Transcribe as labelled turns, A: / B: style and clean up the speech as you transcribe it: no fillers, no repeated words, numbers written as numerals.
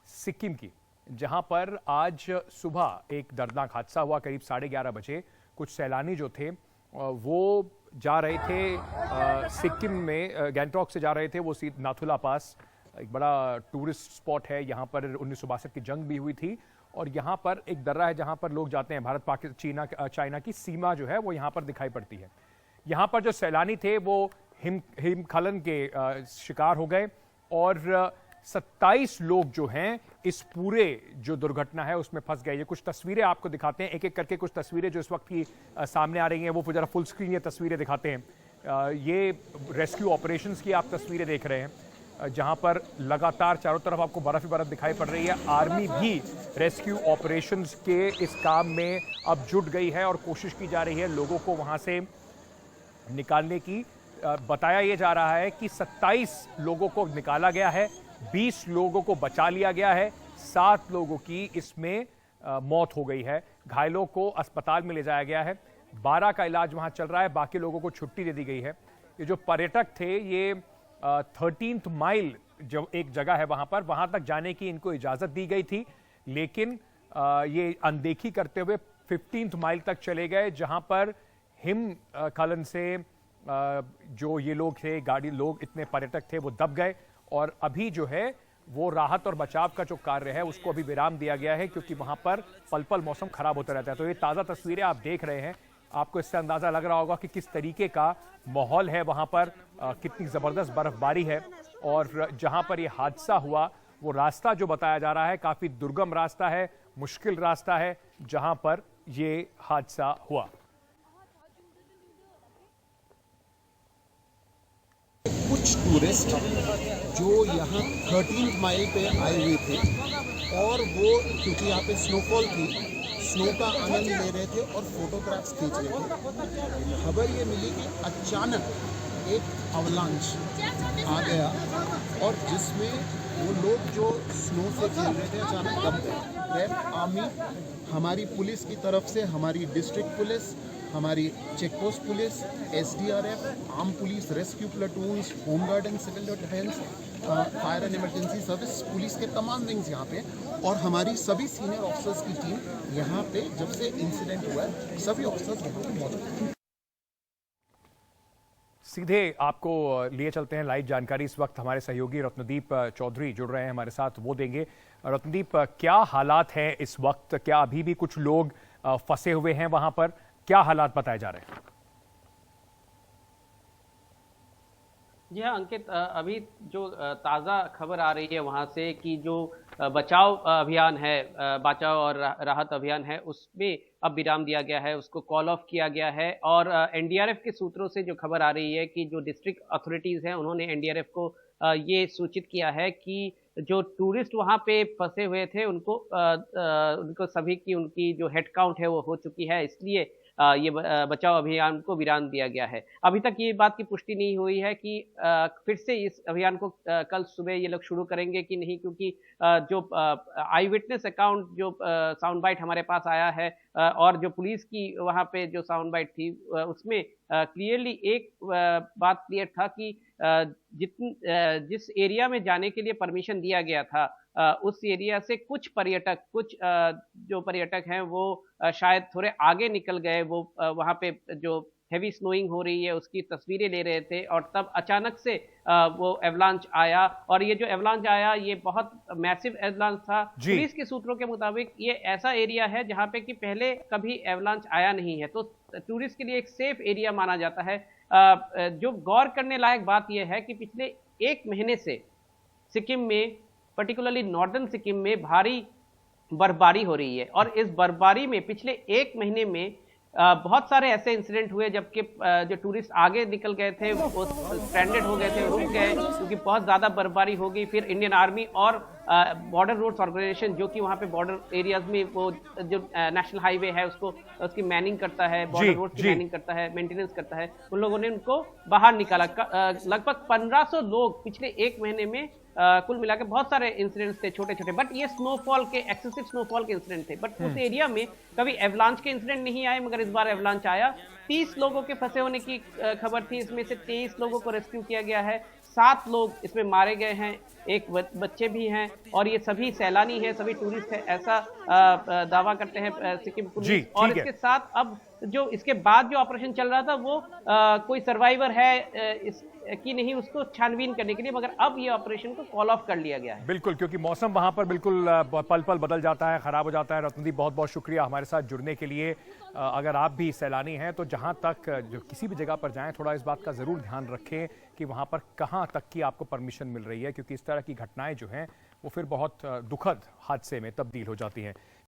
A: सिक्किम की, जहां पर आज सुबह एक दर्दनाक हादसा हुआ। करीब 11:30 बजे कुछ सैलानी जो थे वो जा रहे थे सिक्किम में, गैंगटॉक से जा रहे थे वो नाथुला पास। एक बड़ा टूरिस्ट स्पॉट है, यहाँ पर 1962 की जंग भी हुई थी और यहाँ पर एक दर्रा है जहाँ पर लोग जाते हैं। भारत पाकिस्तान चाइना की सीमा जो है वो यहाँ पर दिखाई पड़ती है। यहाँ पर जो सैलानी थे वो हिमस्खलन के शिकार हो गए और 27 लोग जो हैं इस पूरे जो दुर्घटना है उसमें फंस गए। ये कुछ तस्वीरें आपको दिखाते हैं, एक एक करके कुछ तस्वीरें जो इस वक्त की सामने आ रही हैं वो जरा फुल स्क्रीन ये तस्वीरें दिखाते हैं। ये रेस्क्यू ऑपरेशंस की आप तस्वीरें देख रहे हैं जहां पर लगातार चारों तरफ आपको बर्फ ही बर्फ दिखाई पड़ रही है। आर्मी भी रेस्क्यू ऑपरेशंस के इस काम में अब जुट गई है और कोशिश की जा रही है लोगों को वहां से निकालने की। बताया यह जा रहा है कि 27 लोगों को निकाला गया है, 20 लोगों को बचा लिया गया है, 7 लोगों की इसमें मौत हो गई है। घायलों को अस्पताल में ले जाया गया है, 12 का इलाज वहां चल रहा है, बाकी लोगों को छुट्टी दे दी गई है। ये जो पर्यटक थे ये 13th माइल जो एक जगह है वहां तक जाने की इनको इजाजत दी गई थी, लेकिन ये अनदेखी करते हुए 15th माइल तक चले गए जहां पर हिमस्खलन से जो ये लोग थे, गाड़ी लोग इतने पर्यटक थे वो दब गए और अभी जो है वो राहत और बचाव का जो कार्य है उसको अभी विराम दिया गया है क्योंकि वहां पर पल पल मौसम खराब होता रहता है। तो ये ताज़ा तस्वीरें आप देख रहे हैं, आपको इससे अंदाजा लग रहा होगा कि किस तरीके का माहौल है वहां पर, कितनी जबरदस्त बर्फबारी है। और जहां पर ये हादसा हुआ वो रास्ता जो बताया जा रहा है काफी दुर्गम रास्ता है, मुश्किल रास्ता है जहां पर ये हादसा हुआ।
B: कुछ टूरिस्ट जो यहाँ 13th माइल पे आए हुए थे और वो क्योंकि यहाँ पे स्नोफॉल थी, स्नो का आनंद ले रहे थे और फोटोग्राफ्स खींच रहे थे। खबर ये मिली कि अचानक एक अवलांच आ गया और जिसमें वो लोग जो स्नो से खेल रहे थे अचानक दब गए। रेड आर्मी, हमारी पुलिस की तरफ से, हमारी डिस्ट्रिक्ट पुलिस, हमारी check post police, SDRF, arm police, rescue platoons, home guard and civil defence, fire and emergency service, police के तमाम विंग्स यहाँ पे और हमारी सभी सीनियर ऑफिसर्स की टीम यहाँ पे जब से इंसिडेंट हुआ है सभी ऑफिसर्स यहाँ पे मौजूद हैं।
A: सीधे आपको लिए चलते हैं लाइव जानकारी। इस वक्त हमारे सहयोगी रत्नदीप चौधरी जुड़ रहे हैं हमारे साथ, वो देंगे। रत्नदीप, क्या हालात हैं इस वक्त? क्या अभी भी कुछ लोग फंसे हुए हैं वहां पर? क्या हालात बताए जा रहे हैं?
C: जी हाँ अंकित, अभी जो ताज़ा खबर आ रही है वहाँ से कि जो बचाव अभियान है, बचाव और राहत अभियान है, उसमें अब विराम दिया गया है, उसको कॉल ऑफ किया गया है। और NDRF के सूत्रों से जो खबर आ रही है कि जो डिस्ट्रिक्ट अथॉरिटीज़ हैं उन्होंने NDRF को ये सूचित किया है कि जो टूरिस्ट वहाँ पे फंसे हुए थे उनको सभी की उनकी जो हेड काउंट है वो हो चुकी है, इसलिए ये बचाव अभियान को विराम दिया गया है। अभी तक ये बात की पुष्टि नहीं हुई है कि फिर से इस अभियान को कल सुबह ये लोग शुरू करेंगे कि नहीं, क्योंकि जो आई विटनेस अकाउंट जो साउंड बाइट हमारे पास आया है और जो पुलिस की वहाँ पे जो साउंड बाइट थी उसमें क्लियरली एक बात क्लियर था कि जिस एरिया में जाने के लिए परमिशन दिया गया था उस एरिया से कुछ जो पर्यटक हैं वो शायद थोड़े आगे निकल गए। वो वहाँ पे जो हेवी स्नोइंग हो रही है उसकी तस्वीरें ले रहे थे और तब अचानक से वो एवलांच आया और ये जो एवलांच आया ये बहुत मैसिव एवलांच था। पुलिस के सूत्रों के मुताबिक ये ऐसा एरिया है जहाँ पे कि पहले कभी एवलांच आया नहीं है, तो टूरिस्ट के लिए एक सेफ एरिया माना जाता है। जो गौर करने लायक बात यह है कि पिछले 1 महीने से सिक्किम में, पर्टिकुलरली नॉर्दर्न सिक्किम में भारी बर्फबारी हो रही है और इस बर्फबारी में पिछले 1 महीने में बहुत सारे ऐसे इंसिडेंट हुए जबकि जो टूरिस्ट आगे निकल गए थे वो स्ट्रैंडेड हो गए थे, रुक गए क्योंकि बहुत ज़्यादा बर्फबारी हो गई। फिर इंडियन आर्मी और बॉर्डर रोड्स ऑर्गेनाइजेशन जो कि वहाँ पे बॉर्डर एरियाज में वो जो नेशनल हाईवे है उसकी मैनिंग करता है, बॉर्डर रोड की मैनिंग करता है, मेंटेनेंस करता है, उन लोगों ने उनको बाहर निकाला। लगभग 1500 लोग पिछले 1 महीने में कुल मिलाकर बहुत सारे इंसिडेंट्स थे छोटे छोटे, बट ये स्नोफॉल के एक्सेसिव स्नोफॉल के इंसिडेंट थे। बट उस एरिया में कभी एवलांच के इंसिडेंट नहीं आए, मगर इस बार एवलांच आया। 30 लोगों के फंसे होने की खबर थी, इसमें से 23 लोगों को रेस्क्यू किया गया है, 7 लोग इसमें मारे गए हैं, एक बच्चे भी हैं, और ये सभी सैलानी हैं, सभी टूरिस्ट हैं, ऐसा दावा करते हैं सिक्किम पुलिस। और इसके साथ अब जो इसके बाद जो ऑपरेशन चल रहा था वो कोई सर्वाइवर है कि नहीं, उसको छानबीन करने के लिए, मगर अब ये ऑपरेशन को कॉल ऑफ कर लिया गया है।
A: बिल्कुल, क्योंकि मौसम वहां पर बिल्कुल पल पल बदल जाता है, खराब हो जाता है। रत्नदीप, बहुत बहुत शुक्रिया हमारे साथ जुड़ने के लिए। अगर आप भी सैलानी हैं तो जहां तक जो किसी भी जगह पर जाएं, थोड़ा इस बात का जरूर ध्यान रखें कि वहां पर कहां तक की आपको परमिशन मिल रही है, क्योंकि इस तरह की घटनाएं जो हैं वो फिर बहुत दुखद हादसे में तब्दील हो जाती हैं।